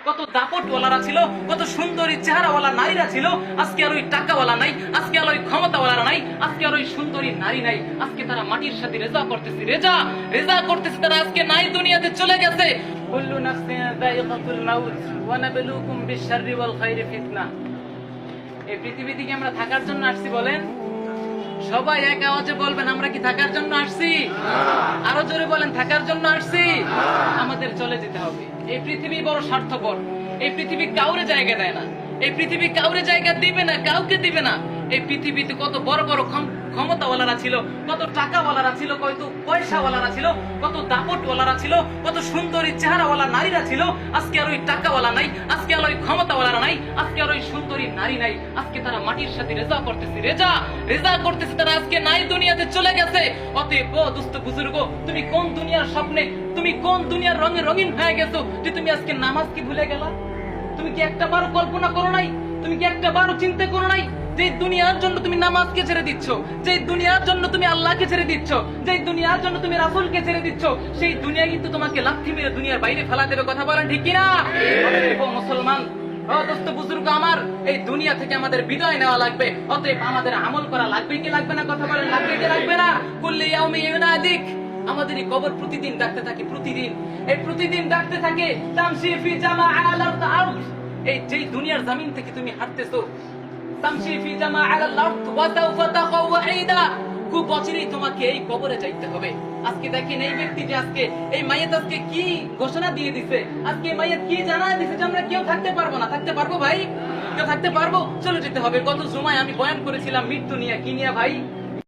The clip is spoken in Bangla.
কত দাপটওয়ালারা ছিল, কত সুন্দরী চেহারাওয়ালা নারীরা ছিল। আজকে আর ওই টাকাওয়ালা নাই, আজকে আর ওই ক্ষমতাওয়ালারা নাই, আজকে আর ওই সুন্দরী নারী নাই। আজকে তারা মাটির সাথে রেজা করতেছে, রেজা করতেছে। তারা আজকে নাই, দুনিয়াতে চলে গেছে। কুল্লু নাফসিন যায়িকাতুল মাউত ওয়া নাবলুকুম বিশ-শাররি ওয়াল খায়রি ফিতনাহ। এই পৃথিবী থেকে আমরা থাকার জন্য আসছি বলেন? সবাই এক আওয়াজে বলবেন, আমরা কি থাকার জন্য আসছি? আরো জোরে বলেন, থাকার জন্য আসছি। আমাদের চলে যেতে হবে। এই পৃথিবী বড় স্বার্থপর। এই পৃথিবী কাউরে জায়গা দেয় না, এই পৃথিবী কাউরে জায়গা দিবে না, কাউকে দিবে না। এই পৃথিবীতে কত বড় বড় ক্ষমতাওয়ালারা ছিল, কত টাকাওয়ালারা ছিল, কত পয়সাওয়ালারা ছিল, কত দাপটওয়ালারা ছিল, কত সুন্দরী চেহারাওয়ালা নারীরা ছিল। আজকে আর ওই টাকাওয়ালা নাই, আজকে আর ওই ক্ষমতাওয়ালারা নাই, আজকে আর ওই সুন্দরী নারী নাই। আজকে তারা মাটির সাথে রেজা করতেছে, রেজা করতেছে। তারা আজকে নাই, দুনিয়াতে চলে গেছে। অতএব ও দোস্ত বুজুর্গ, তুমি কোন দুনিয়ার স্বপ্নে, তুমি কোন দুনিয়ার রঙে রঙিন হয়ে গেছো যে তুমি আজকে নামাজ কি ভুলে গেলা? তুমি কি একটা বারো কল্পনা করো নাই? তুমি কি একটা বারো চিন্তা করো নাই যে দুনিয়ার জন্য তুমি নামাজকে ছেড়ে দিচ্ছ, যে দুনিয়ার জন্য তুমি আল্লাহকে ছেড়ে দিচ্ছ, যে দুনিয়ার জন্য তুমি রাসূলকে ছেড়ে দিচ্ছ, সেই দুনিয়া কিন্তু তোমাকে লাথি মেরে দুনিয়ার বাইরে ফেলা দেবে। কথা বলেন ঠিক কিনা? ও মুসলমান, ও দোস্ত বুজুর্গ আমার, এই দুনিয়া থেকে আমাদের বিদায় নেওয়া লাগবে। অতএব আমাদের আমল করা লাগবে কি লাগবে না? কথা বলেন, লাগবে কি লাগবে না? কুল্লি ইয়াউমি ইউনাদিক। আমাদের এই কবর প্রতিদিন ডাকতে থাকে, প্রতিদিন এই প্রতিদিন ডাকতে থাকে। তামশি ফি জামাআল আরদ। এই যে দুনিয়ার জমিন থেকে তুমি হাঁটতেছো, তামশি ফি জামাআল আরদ ওয়া সাওফা তাকাউ ওয়াহিদা। খুব অচিরেই তোমাকে এই কবরে যাইতে হবে। আজকে দেখেন এই ব্যক্তি যে আজকে এই মাইয়াত আজকে কি ঘোষণা দিয়ে দিছে, আজকে মাইয়াত কি জানায় দিছে যে আমরা কেউ থাকতে পারবো না। থাকতে পারবো ভাই? কেউ থাকতে পারবো? চলে যেতে হবে। গত জুমায় আমি বয়ান করেছিলাম মৃত্যু নিয়ে। কি নিয়ে ভাই?